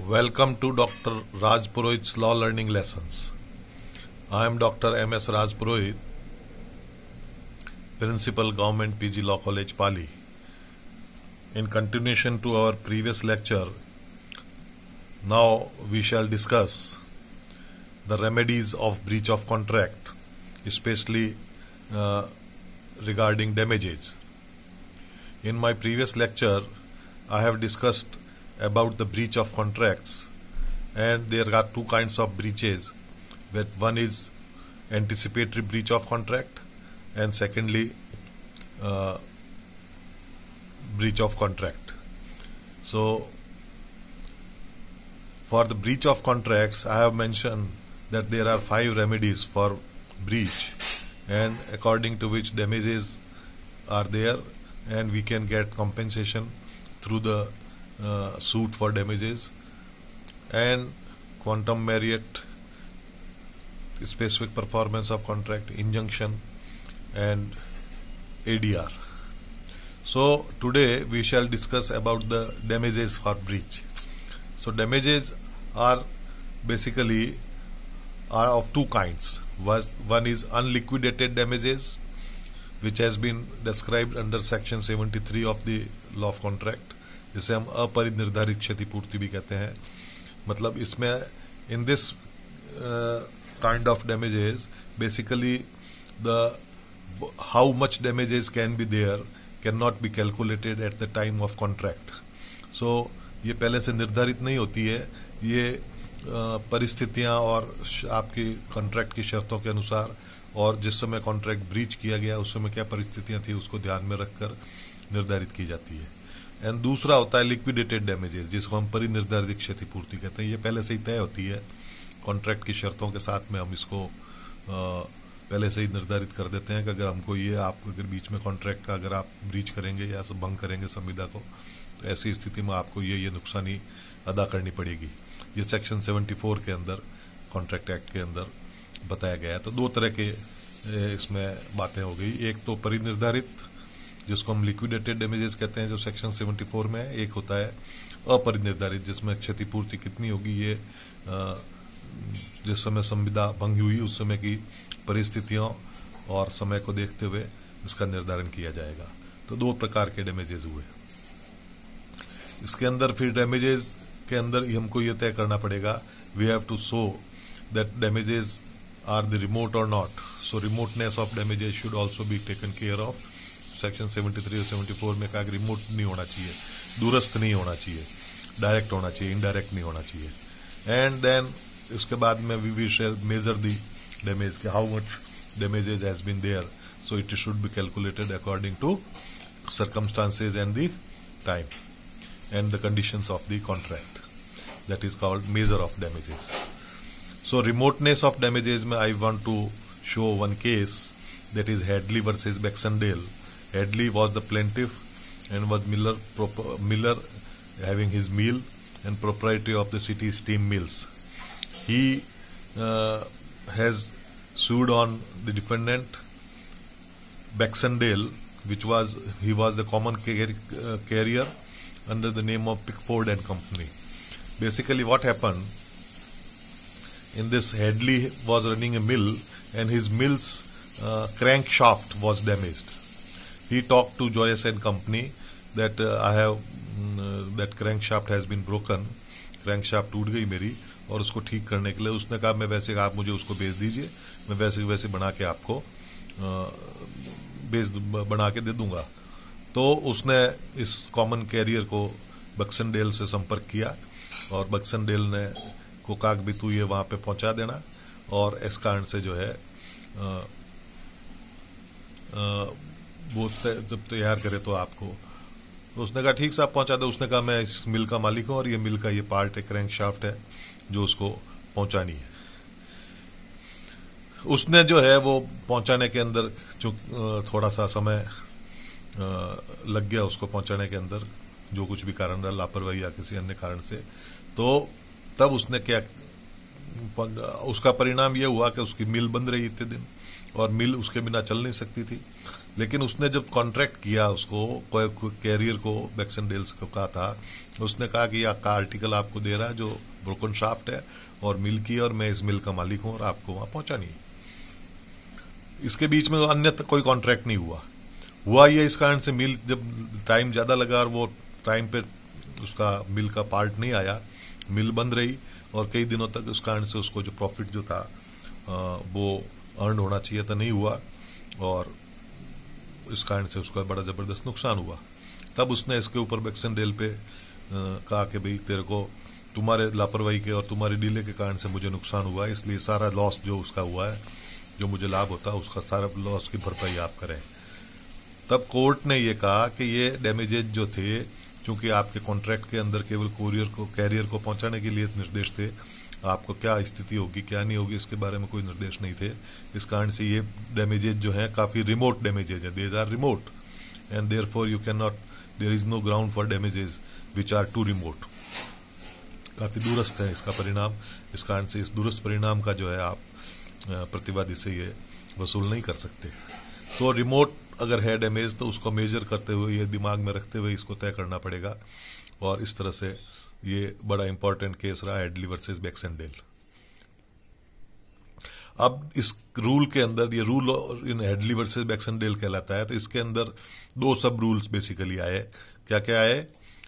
Welcome to Dr. Raj Purohit's Law Learning Lessons. I am Dr. M.S. Raj Purohit, Principal Government PG Law College, Pali. In continuation to our previous lecture, now we shall discuss the remedies of breach of contract, especially regarding damages. In my previous lecture, I have discussed about the breach of contracts, and there are two kinds of breaches. One is anticipatory breach of contract, and secondly breach of contract. So for the breach of contracts, I have mentioned that there are 5 remedies for breach, and according to which damages are there, and we can get compensation through the suit for damages and quantum merit, specific performance of contract, injunction, and ADR. So today we shall discuss about the damages for breach. So damages are basically of two kinds. One is unliquidated damages, which has been described under section 73 of the law of contract, जिसे हम अपरिनिर्धारित क्षतिपूर्ति भी कहते हैं. मतलब इसमें in this kind of damages, basically the how much damages can be there cannot be calculated at the time of contract. So ये पहले से निर्धारित नहीं होती है, ये परिस्थितियां और आपकी कॉन्ट्रैक्ट की शर्तों के अनुसार और जिस समय कॉन्ट्रैक्ट ब्रीच किया गया उस समय क्या परिस्थितियां थी उसको ध्यान में रखकर निर्धारित की जाती है. एंड दूसरा होता है लिक्विडेटेड डैमेजेस, जिसको हम परिनिर्धारित क्षतिपूर्ति कहते हैं. ये पहले से ही तय होती है कॉन्ट्रैक्ट की शर्तों के साथ में. हम इसको पहले से ही निर्धारित कर देते हैं कि अगर हमको ये आप अगर बीच में कॉन्ट्रैक्ट का अगर आप ब्रीच करेंगे या भंग करेंगे संविदा को, तो ऐसी स्थिति में आपको ये नुकसानी अदा करनी पड़ेगी. ये सेक्शन 74 के अंदर कॉन्ट्रैक्ट एक्ट के अंदर बताया गया है. तो दो तरह के इसमें बातें हो गई. एक तो परिनिर्धारित, जिसको हम लिक्विडेटेड डैमेजेस कहते हैं, जो सेक्शन 74 में है. एक होता है अपरिनिर्धारित, जिसमें क्षतिपूर्ति कितनी होगी ये जिस समय संविदा भंग हुई उस समय की परिस्थितियों और समय को देखते हुए इसका निर्धारण किया जाएगा. तो दो प्रकार के डैमेजेस हुए. इसके अंदर फिर डैमेजेस के अंदर हमको ये तय करना पड़ेगा, we have to show that damages are the remote or not. So remoteness of damages should also be taken care of. Section 73 और 74 में कहा कि रिमोट नहीं होना चाहिए, दूरस्थ नहीं होना चाहिए, डायरेक्ट होना चाहिए, इनडायरेक्ट नहीं होना चाहिए. एंड देन इसके बाद में we shall measure the damage के how much damages has been there. So it should be calculated according to circumstances and the time and the conditions of the contract. That is called measure of damages. So remoteness of damages में I want to show one case, that is Hadley versus Baxendale. Hadley was the plaintiff and was Miller having his mill and proprietor of the city steam mills. He has sued on the defendant Baxendale, he was the common carrier under the name of Pickford and Company. Basically what happened, in this Hadley was running a mill and his mill's crankshaft was damaged. He talked to Joyce and Company that that crankshaft has been broken, crankshaft टूट गई मेरी, और उसको ठीक करने के लिए उसने कहा मैं वैसे आप मुझे उसको बेच दीजिए, मैं वैसे बना के आपको बना के दे दूंगा. तो उसने इस कॉमन कैरियर को बक्सनडेल से संपर्क किया और बक्सनडेल ने को कहा भी तू ये वहां पे पहुंचा देना, और इस कारण से जो है वो जब तैयार करे तो आपको. तो उसने कहा ठीक साहब पहुंचा दो. उसने कहा मैं इस मिल का मालिक हूं और ये मिल का ये पार्ट है, क्रैंक शाफ्ट है, जो उसको पहुंचानी है. उसने जो है वो पहुंचाने के अंदर जो थोड़ा सा समय लग गया उसको पहुंचाने के अंदर, जो कुछ भी कारण रहा, लापरवाही या किसी अन्य कारण से. तो तब उसने क्या, उसका परिणाम यह हुआ कि उसकी मिल बंद रही इतने दिन और मिल उसके बिना चल नहीं सकती थी. लेकिन उसने जब कॉन्ट्रैक्ट किया उसको कैरियर को बैक्सनडेल्स को कहा था, उसने कहा कि यह आर्टिकल आपको दे रहा है जो ब्रोकन शाफ्ट है और मिल की, और मैं इस मिल का मालिक हूं और आपको वहां पहुंचानी है। इसके बीच में अन्य कोई कॉन्ट्रैक्ट नहीं हुआ ये इस कारण से मिल जब टाइम ज्यादा लगा और वो टाइम पे उसका मिल का पार्ट नहीं आया, मिल बंद रही और कई दिनों तक उस कारण से उसको जो प्रॉफिट जो था वो अर्न होना चाहिए था नहीं हुआ और इस कारण से उसका बड़ा जबरदस्त नुकसान हुआ। तब उसने इसके ऊपर बैक्सनडेल पे कहा कि भाई तेरे को तुम्हारे लापरवाही के और तुम्हारे डीले के कारण से मुझे नुकसान हुआ है, इसलिए सारा लॉस जो उसका हुआ है, जो मुझे लाभ होता है उसका सारा लॉस की भरपाई आप करें। तब कोर्ट ने ये कहा कि ये डैमेजेज जो थे, चूंकि आपके कॉन्ट्रैक्ट के अंदर केवल कैरियर को पहुंचाने के लिए निर्देश थे, आपको क्या स्थिति होगी क्या नहीं होगी इसके बारे में कोई निर्देश नहीं थे। इस कारण से ये डैमेजेज जो है काफी रिमोट डैमेजेज है, these are remote and therefore you can not, there is no ground for damages which are too remote. काफी दूरस्थ है इसका परिणाम, इस कारण से इस दूरस्थ परिणाम का जो है आप प्रतिवादी से ये वसूल नहीं कर सकते। तो रिमोट अगर है डैमेज तो उसको मेजर करते हुए, ये दिमाग में रखते हुए इसको तय करना पड़ेगा। और इस तरह से ये बड़ा इंपॉर्टेंट केस रहा हेडली वर्सेस बैक्सनडेल। अब इस रूल के अंदर, ये rule in Headley versus Baxendale कहलाता है, तो इसके अंदर दो सब रूल्स बेसिकली आए। क्या क्या आए?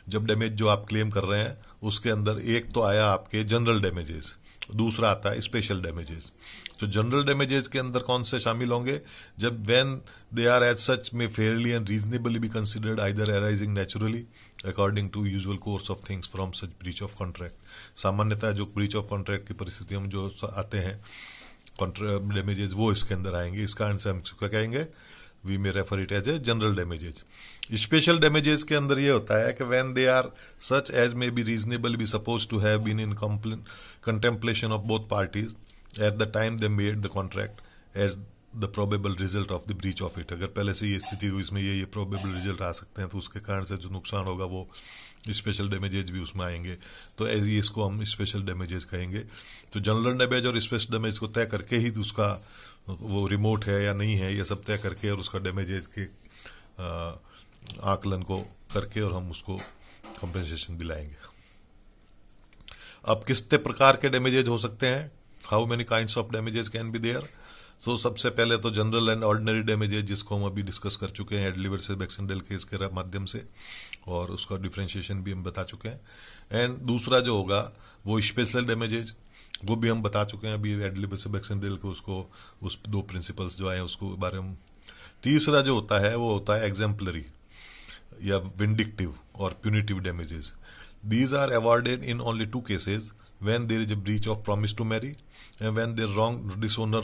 जब डैमेज जो आप क्लेम कर रहे हैं उसके अंदर एक तो आया आपके जनरल डैमेजेस, दूसरा आता है स्पेशल डैमेजेस। तो जनरल डैमेजेस के अंदर कौन से शामिल होंगे? जब when they are as such may fairly and reasonably be considered either arising naturally according to usual course of things from such breach of contract. सामान्यतः जो ब्रीच ऑफ कॉन्ट्रैक्ट की परिस्थितियों में जो आते हैं डैमेजेस वो इसके अंदर आएंगे। इस कारण से हम क्या कहेंगे, we may refer it as a general damages. Special damages के अंदर ये होता है कि when they are such as may be reasonable be suppose to have been in contemplation of both parties at the time they made the contract as the probable result of the breach of it. अगर पहले से ये स्थिति हुई, इसमें ये probable result आ सकते हैं, तो उसके कारण से जो नुकसान होगा वो स्पेशल डैमेजेज भी उसमें आएंगे। तो ये इसको हम स्पेशल डैमेजेज कहेंगे। तो जनरल डैमेज और स्पेशल डैमेज को तय करके ही उसका वो रिमोट है या नहीं है ये सब तय करके और उसका डैमेजेज के आकलन को करके और हम उसको कंपेंसेशन दिलाएंगे। अब कितने प्रकार के डैमेजेज हो सकते हैं? How many kinds of damages can be there? So सबसे पहले तो जनरल एंड ऑर्डिनरी डैमेजेस, जिसको हम अभी डिस्कस कर चुके हैं हेडली वर्सेस बैक्सनडेल केस के माध्यम से, और उसका डिफरेंशिएशन भी हम बता चुके हैं। एंड दूसरा जो होगा वो स्पेशल डैमेजेज, वो भी हम बता चुके हैं अभी हेडली वर्सेस बैक्सनडेल को, उसको उस दो प्रिंसिपल्स जो आए उसको बारे में। तीसरा जो होता है वो होता है एग्जाम्पलरी या विंडिक्टिव और punitive damages. These are awarded in only two cases, when there is a breach of promise to marry and when there wrong dishonor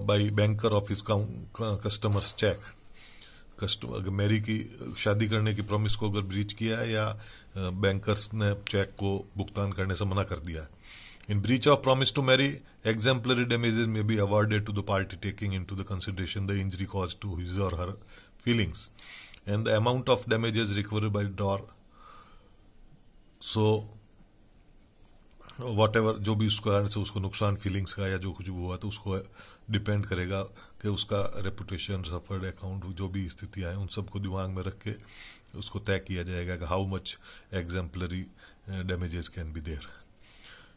by banker of his customer's check। Customer Mary की शादी करने की promise को अगर breach किया है या bankers ने चेक को भुगतान करने से मना कर दिया है। In breach of promise to marry exemplary damages may be awarded to the party taking into the consideration the injury caused to his or her feelings and the amount of damages recovered by drawer। so whatever जो भी उसको कारण से उसको नुकसान feelings का या जो कुछ भी हुआ तो उसको डिपेंड करेगा कि उसका रेपुटेशन, सफर्ड अकाउंट, जो भी स्थितियां हैं उन सबको दिमाग में रख के उसको तय किया जाएगा कि how much exemplary damages can be there.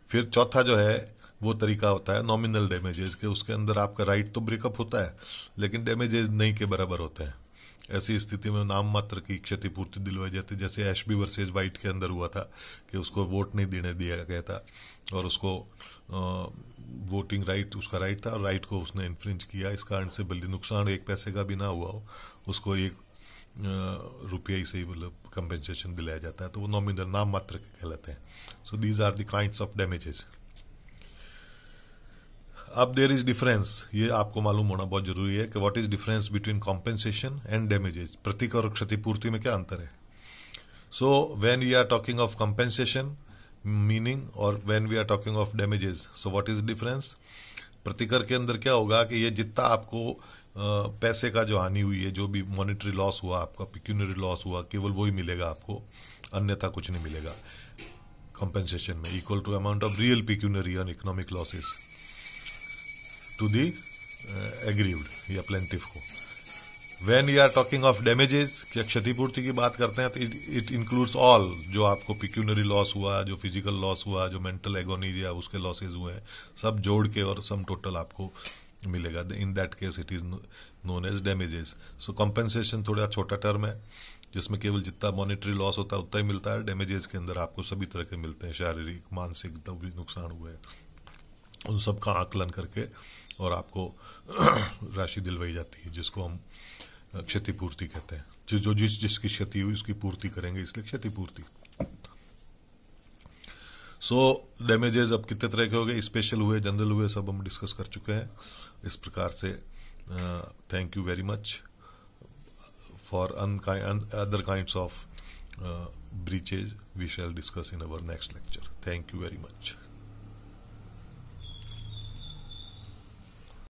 फिर चौथा जो है वो तरीका होता है नॉमिनल डैमेजेस के। उसके अंदर आपका राइट तो ब्रेकअप होता है लेकिन डैमेजेस नहीं के बराबर होते हैं। ऐसी स्थिति में नाम मात्र की क्षतिपूर्ति दिलवाई जाती, जैसे एशबी वर्सेस वाइट के अंदर हुआ था कि उसको वोट नहीं देने दिया गया था और उसको वोटिंग राइट उसका राइट था और राइट को उसने इन्फ्रिंज किया। इस कारण से बल्कि नुकसान एक पैसे का भी ना हुआ हो, उसको एक रुपये से ही मतलब कंपेंसेशन दिलाया जाता है, तो वो नॉमिनल नाम मात्र के कहलाते हैं। So these are the kinds of damages. अब देयर इज डिफरेंस, ये आपको मालूम होना बहुत जरूरी है कि what is difference between compensation and damages. प्रतिकर और क्षतिपूर्ति में क्या अंतर है? So when we are talking of compensation meaning और when we are talking of damages, so what is difference? प्रतिकर के अंदर क्या होगा कि ये जितना आपको पैसे का जो हानि हुई है, जो भी मॉनेटरी लॉस हुआ, आपका पिक्यूनरी लॉस हुआ, केवल वही मिलेगा आपको, अन्यथा कुछ नहीं मिलेगा। कॉम्पेंसेशन में equal to amount of real pecuniary और economic losses to the aggrieved या प्लेंटिफ को। When you are talking of damages, क्या क्षतिपूर्ति की बात करते हैं, तो इट इंक्लूड्स ऑल, जो आपको पिक्यूनरी लॉस हुआ, जो फिजिकल लॉस हुआ, जो मेंटल एगोनी या उसके लॉसेज हुए हैं, सब जोड़ के और सम टोटल आपको मिलेगा. In that case it is known as damages. So compensation थोड़ा छोटा टर्म है, जिसमें केवल जितना मॉनेटरी लॉस होता है उतना ही मिलता है. डैमेजेस के अंदर आपको सभी तरह के मिलते हैं, शारीरिक, मानसिक जो भी नुकसान हुए उन सब का आकलन करके और आपको राशि दिलवाई जाती है, जिसको हम क्षतिपूर्ति कहते हैं. जो जिसकी क्षति हुई उसकी पूर्ति करेंगे, इसलिए क्षतिपूर्ति. सो डैमेजेस अब कितने तरह के हो गए, स्पेशल हुए, जनरल हुए, सब हम डिस्कस कर चुके हैं. इस प्रकार से thank you very much for other kinds of breaches we shall discuss in our next lecture. Thank you very much.